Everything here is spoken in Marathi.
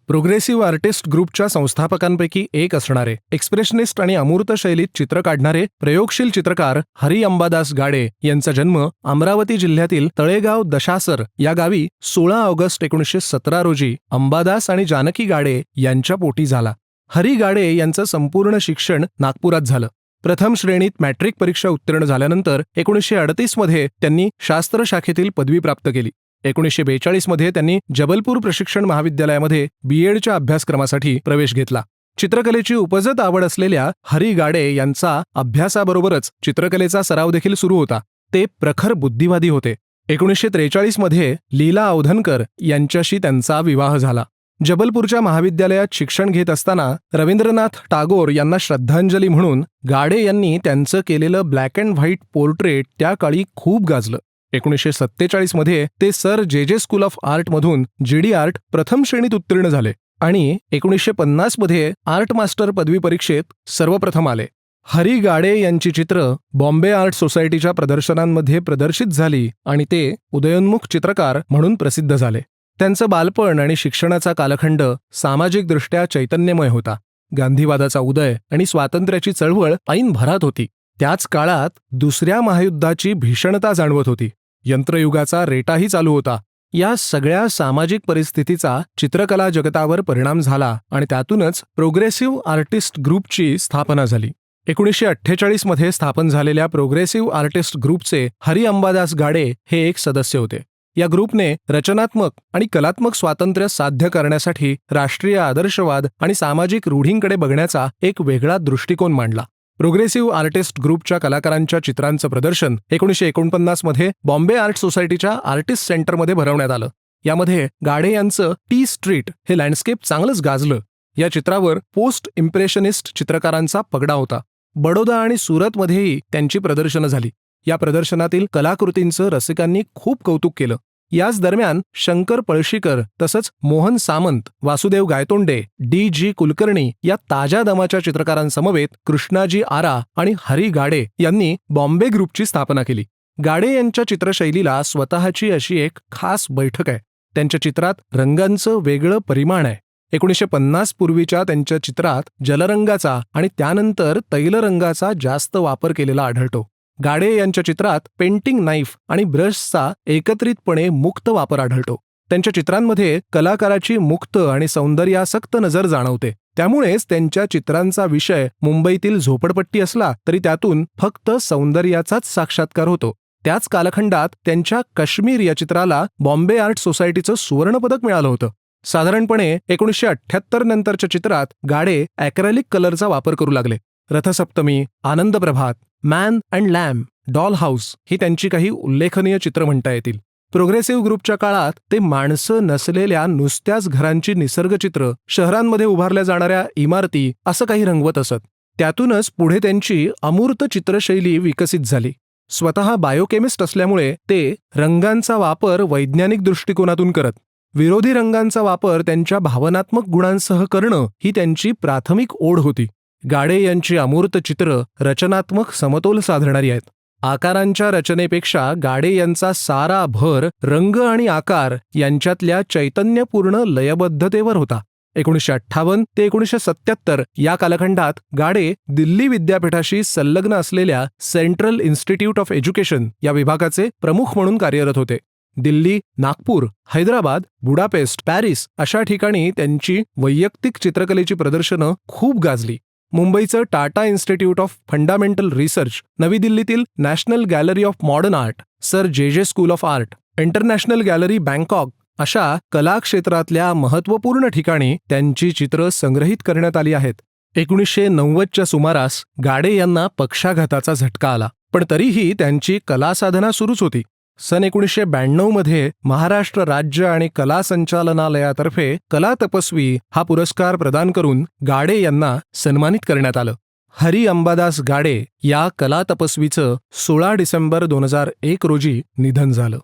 प्रोग्रेसिव्ह आर्टिस्ट ग्रुपच्या संस्थापकांपैकी एक असणारे, एक्सप्रेशनिस्ट आणि अमूर्त शैलीत चित्र काढणारे प्रयोगशील चित्रकार हरी अंबादास गाडे यांचा जन्म अमरावती जिल्ह्यातील तळेगाव दशासर या गावी 16 ऑगस्ट 1917 रोजी अंबादास आणि जानकी गाडे यांच्या पोटी झाला. हरी गाडे यांचं संपूर्ण शिक्षण नागपुरात झालं. प्रथम श्रेणीत मॅट्रिक परीक्षा उत्तीर्ण झाल्यानंतर 1938 मध्ये त्यांनी शास्त्र शाखेतील पदवी प्राप्त केली. 1942 मध्ये त्यांनी जबलपूर प्रशिक्षण महाविद्यालयामध्ये बीएडच्या अभ्यासक्रमासाठी प्रवेश घेतला. चित्रकलेची उपजत आवड असलेल्या हरी गाडे यांचा अभ्यासाबरोबरच चित्रकलेचा सराव देखील सुरू होता. ते प्रखर बुद्धिवादी होते. 1943 मध्ये लीला औधनकर यांच्याशी त्यांचा विवाह झाला. जबलपूरच्या महाविद्यालयात शिक्षण घेत असताना रवींद्रनाथ टागोर यांना श्रद्धांजली म्हणून गाडे यांनी त्यांचं केलेलं ब्लॅक अँड व्हाईट पोर्ट्रेट त्या काळी खूप गाजलं. 1947 मध्ये ते sir J school of art मधून जीडी आर्ट प्रथम श्रेणीत उत्तीर्ण झाले आणि 1950 मध्ये आर्ट मास्टर पदवी परीक्षेत सर्वप्रथम आले. हरी गाडे यांची चित्र बॉम्बे आर्ट सोसायटीच्या प्रदर्शनांमध्ये प्रदर्शित झाली आणि ते उदयोन्मुख चित्रकार म्हणून प्रसिद्ध झाले. त्यांचं बालपण आणि शिक्षणाचा कालखंड सामाजिकदृष्ट्या चैतन्यमय होता. गांधीवादाचा उदय आणि स्वातंत्र्याची चळवळ ऐन भरात होती. त्याच काळात दुसऱ्या महायुद्धाची भीषणता जाणवत होती. यंत्रयुगाचा रेटाही चालू होता. या सगळ्या सामाजिक परिस्थितीचा चित्रकला जगतावर परिणाम झाला आणि त्यातूनच प्रोग्रेसिव्ह आर्टिस्ट ग्रुपची स्थापना झाली. 1948 मध्ये स्थापन झालेल्या प्रोग्रेसिव्ह आर्टिस्ट ग्रुपचे हरी अंबादास गाडे हे एक सदस्य होते. या ग्रुपने रचनात्मक आणि कलात्मक स्वातंत्र्य साध्य करण्यासाठी राष्ट्रीय आदर्शवाद आणि सामाजिक रूढींकडे बघण्याचा एक वेगळा दृष्टिकोन मांडला. प्रोग्रेसिव्ह आर्टिस्ट ग्रुपच्या कलाकारांच्या चित्रांचं प्रदर्शन 1949 मध्ये बॉम्बे आर्ट सोसायटीच्या आर्टिस्ट सेंटरमध्ये भरवण्यात आलं. यामध्ये गाडे यांचं टी स्ट्रीट हे लँडस्केप चांगलंच गाजलं. या चित्रावर पोस्ट इम्प्रेशनिस्ट चित्रकारांचा पगडा होता. बडोदा आणि सुरतमध्येही त्यांची प्रदर्शनं झाली. या प्रदर्शनातील कलाकृतींचं रसिकांनी खूप कौतुक केलं. याच दरम्यान शंकर पळशीकर तसंच मोहन सामंत, वासुदेव गायतोंडे, डी कुलकर्णी या ताज्या दमाच्या चित्रकारांसमवेत कृष्णाजी आरा आणि हरी गाडे यांनी बॉम्बे ग्रुपची स्थापना केली. गाडे यांच्या चित्रशैलीला स्वतःची अशी एक खास बैठक आहे. त्यांच्या चित्रात रंगांचं वेगळं परिमाण आहे. 1950 पूर्वीच्या त्यांच्या चित्रात जलरंगाचा आणि त्यानंतर तैलरंगाचा जास्त वापर केलेला आढळतो. गाडे यांच्या चित्रात पेंटिंग नाईफ आणि ब्रशचा एकत्रितपणे मुक्त वापर आढळतो. त्यांच्या चित्रांमध्ये कलाकाराची मुक्त आणि सौंदर्यासक्त नजर जाणवते. त्यामुळेच त्यांच्या चित्रांचा विषय मुंबईतील झोपडपट्टी असला तरी त्यातून फक्त सौंदर्याचाच साक्षात्कार होतो. त्याच कालखंडात त्यांच्या काश्मीर या चित्राला बॉम्बे आर्ट सोसायटीचं सुवर्णपदक मिळालं होतं. साधारणपणे 1978 नंतरच्या चित्रात गाडे ॲक्रेलिक कलरचा वापर करू लागले. Rathasaptami, Anand Prabhat, man and lamb, doll house ही त्यांची काही उल्लेखनीय चित्र म्हणता येतील. प्रोग्रेसिव्ह ग्रुपच्या काळात ते माणसं नसलेल्या नुसत्याच घरांची निसर्गचित्र, शहरांमध्ये उभारल्या जाणाऱ्या इमारती असं काही रंगवत असत. त्यातूनच पुढे त्यांची अमूर्त चित्रशैली विकसित झाली. स्वतः बायोकेमिस्ट असल्यामुळे ते रंगांचा वापर वैज्ञानिक दृष्टिकोनातून करत. विरोधी रंगांचा वापर त्यांच्या भावनात्मक गुणांसह करणं ही त्यांची प्राथमिक ओढ होती. गाडे यांची अमूर्त चित्र रचनात्मक समतोल साधणारी आहेत. आकारांच्या रचनेपेक्षा गाडे यांचा सारा भर रंग आणि आकार यांच्यातल्या चैतन्यपूर्ण लयबद्धतेवर होता. 1958 ते 1977 या कालखंडात गाडे दिल्ली विद्यापीठाशी संलग्न असलेल्या सेंट्रल इन्स्टिट्यूट ऑफ एज्युकेशन या विभागाचे प्रमुख म्हणून कार्यरत होते. दिल्ली, नागपूर, हैदराबाद, बुडापेस्ट, पॅरिस अशा ठिकाणी त्यांची वैयक्तिक चित्रकलेची प्रदर्शनं खूप गाजली. मुंबईचं Tata institute of fundamental research, नवी दिल्लीतील national gallery of modern art, sir J school of art, international gallery Bangkok अशा कला क्षेत्रातल्या महत्त्वपूर्ण ठिकाणी त्यांची चित्र संग्रहित करण्यात आली आहेत. 1990च्या सुमारास गाडे यांना पक्षाघाताचा झटका आला, पण तरीही त्यांची कलासाधना सुरूच होती. सन 1992 मध्ये महाराष्ट्र राज्य आणि कला संचालनालयातर्फे कला तपस्वी हा पुरस्कार प्रदान करून गाडे यांना सन्मानित करण्यात आलं. हरी अंबादास गाडे या कला तपस्वीचं 16 डिसेंबर 2001 रोजी निधन झालं.